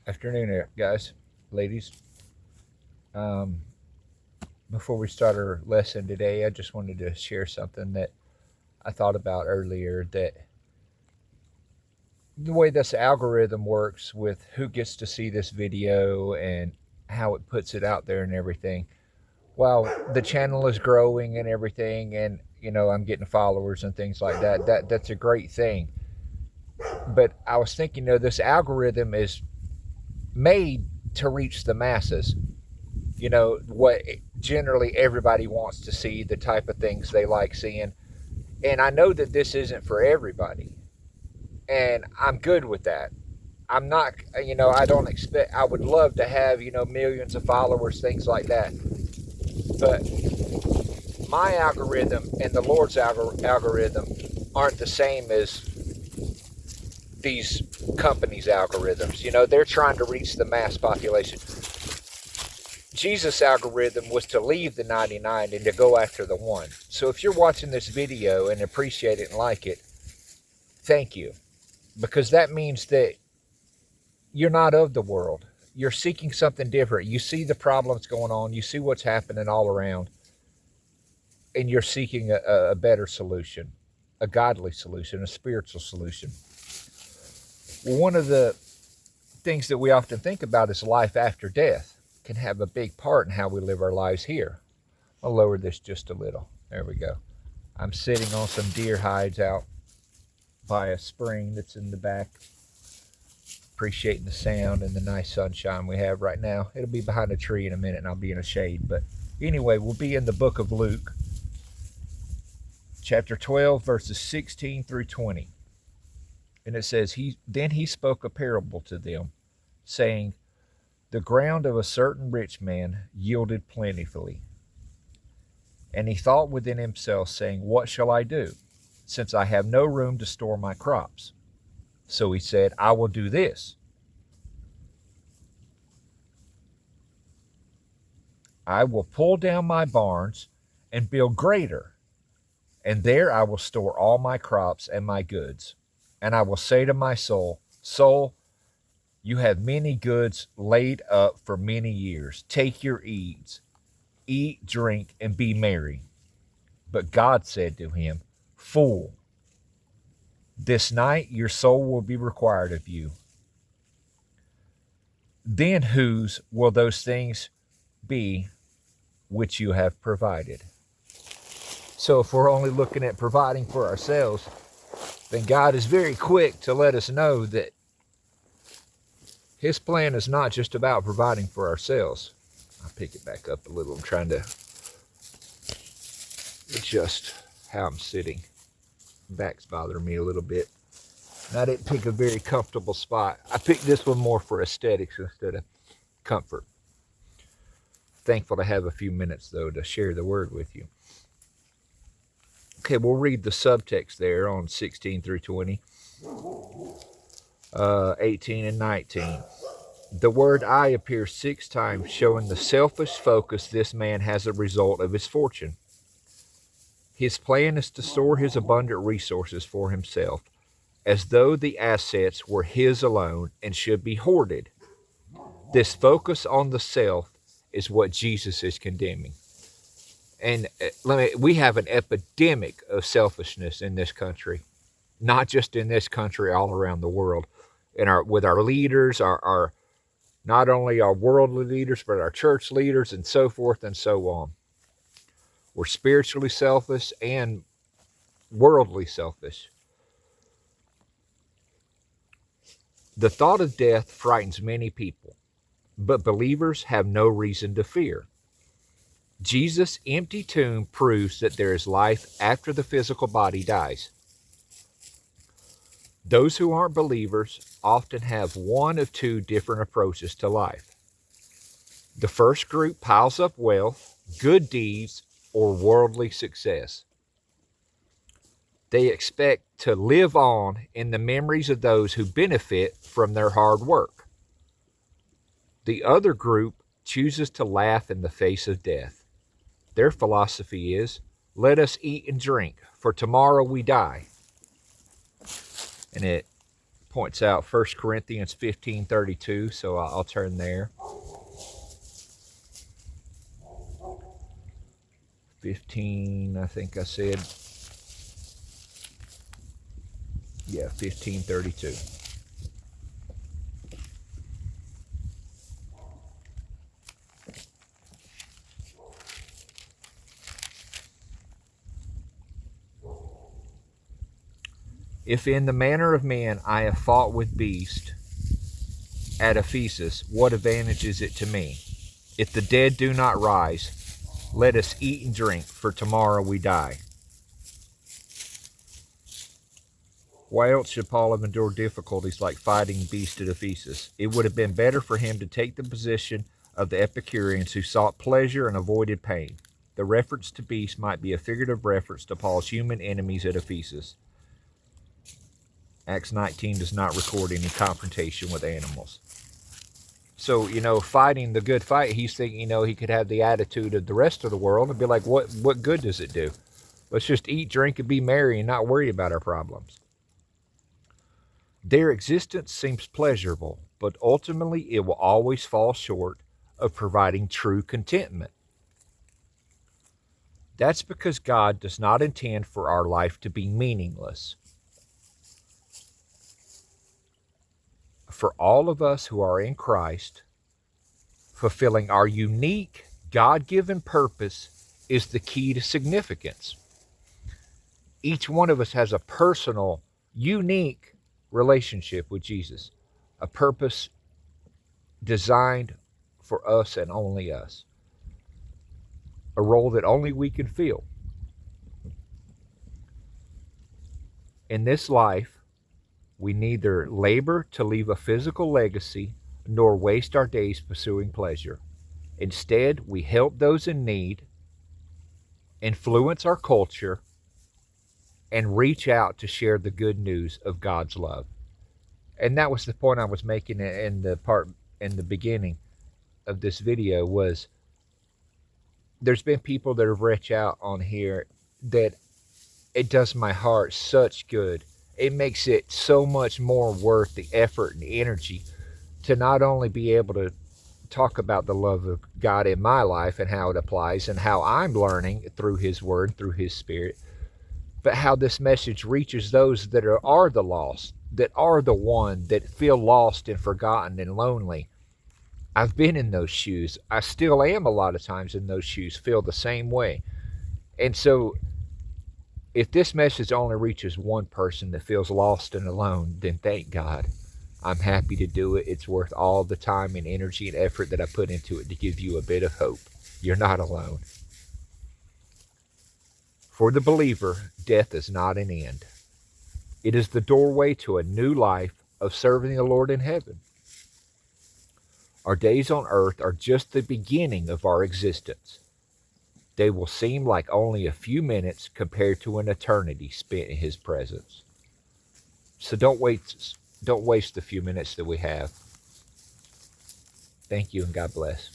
Afternoon, guys, ladies. Um, Before we start our lesson today, I just wanted to share something that I thought about earlier. That the way this algorithm works with who gets to see this video and how it puts it out there and everything. While the channel is growing and everything, and I'm getting followers and things like that. That's a great thing. But I was thinking, this algorithm is made to reach the masses. What generally everybody wants to see, the type of things they like seeing. And I know that this isn't for everybody, and I'm good with that. I'm not, I don't expect, I would love to have, millions of followers, things like that. But my algorithm and the Lord's algorithm aren't the same as these companies' algorithms. They're trying to reach the mass population. Jesus' algorithm was to leave the 99 and to go after the one. So if you're watching this video and appreciate it and like it, thank you. Because that means that you're not of the world. You're seeking something different. You see the problems going on. You see what's happening all around. And you're seeking a better solution, a godly solution, a spiritual solution. Well, one of the things that we often think about is life after death can have a big part in how we live our lives here. I'll lower this just a little. There we go. I'm sitting on some deer hides out by a spring that's in the back, appreciating the sound and the nice sunshine we have right now. It'll be behind a tree in a minute and I'll be in a shade. But anyway, we'll be in the book of Luke, chapter 12, verses 16 through 20. And it says, Then he spoke a parable to them, saying, The ground of a certain rich man yielded plentifully. And he thought within himself, saying, What shall I do, since I have no room to store my crops? So he said, I will do this. I will pull down my barns and build greater, and there I will store all my crops and my goods. And I will say to my soul, Soul, you have many goods laid up for many years. Take your ease, eat, drink, and be merry. But God said to him, Fool, this night your soul will be required of you. Then whose will those things be which you have provided? So if we're only looking at providing for ourselves, then God is very quick to let us know that his plan is not just about providing for ourselves. I'll pick it back up a little. I'm trying to adjust how I'm sitting. Back's bothering me a little bit. And I didn't pick a very comfortable spot. I picked this one more for aesthetics instead of comfort. Thankful to have a few minutes, though, to share the word with you. Okay, we'll read the subtext there on 16 through 20, 18 and 19. The word I appears 6 times, showing the selfish focus this man has as a result of his fortune. His plan is to store his abundant resources for himself, as though the assets were his alone and should be hoarded. This focus on the self is what Jesus is condemning. And we have an epidemic of selfishness in this country, not just in this country, all around the world. With our leaders, our not only our worldly leaders, but our church leaders, and so forth and so on. We're spiritually selfish and worldly selfish. The thought of death frightens many people, but believers have no reason to fear. Jesus' empty tomb proves that there is life after the physical body dies. Those who aren't believers often have one of 2 different approaches to life. The first group piles up wealth, good deeds, or worldly success. They expect to live on in the memories of those who benefit from their hard work. The other group chooses to laugh in the face of death. Their philosophy is, let us eat and drink, for tomorrow we die. And it points out 1 Corinthians 15:32, so I'll turn there. 15, I think I said. Yeah, 15:32. If in the manner of men I have fought with beasts at Ephesus, what advantage is it to me? If the dead do not rise, let us eat and drink, for tomorrow we die. Why else should Paul have endured difficulties like fighting beasts at Ephesus? It would have been better for him to take the position of the Epicureans who sought pleasure and avoided pain. The reference to beasts might be a figurative reference to Paul's human enemies at Ephesus. Acts 19 does not record any confrontation with animals. So, fighting the good fight, he's thinking, he could have the attitude of the rest of the world and be like, what good does it do? Let's just eat, drink, and be merry and not worry about our problems. Their existence seems pleasurable, but ultimately it will always fall short of providing true contentment. That's because God does not intend for our life to be meaningless. For all of us who are in Christ, fulfilling our unique God-given purpose is the key to significance. Each one of us has a personal, unique relationship with Jesus, a purpose designed for us and only us, a role that only we can fill. In this life, we neither labor to leave a physical legacy nor waste our days pursuing pleasure. Instead, we help those in need, influence our culture, and reach out to share the good news of God's love. And that was the point I was making in the beginning of this video, was there's been people that have reached out on here that it does my heart such good. It makes it so much more worth the effort and energy to not only be able to talk about the love of God in my life and how it applies and how I'm learning through His Word, through His Spirit, but how this message reaches those that are the lost, that are the one that feel lost and forgotten and lonely. I've been in those shoes. I still am a lot of times in those shoes, feel the same way. And so if this message only reaches one person that feels lost and alone, then thank God. I'm happy to do it. It's worth all the time and energy and effort that I put into it to give you a bit of hope. You're not alone. For the believer, death is not an end. It is the doorway to a new life of serving the Lord in heaven. Our days on earth are just the beginning of our existence. They will seem like only a few minutes compared to an eternity spent in His presence. So don't waste the few minutes that we have. Thank you and God bless.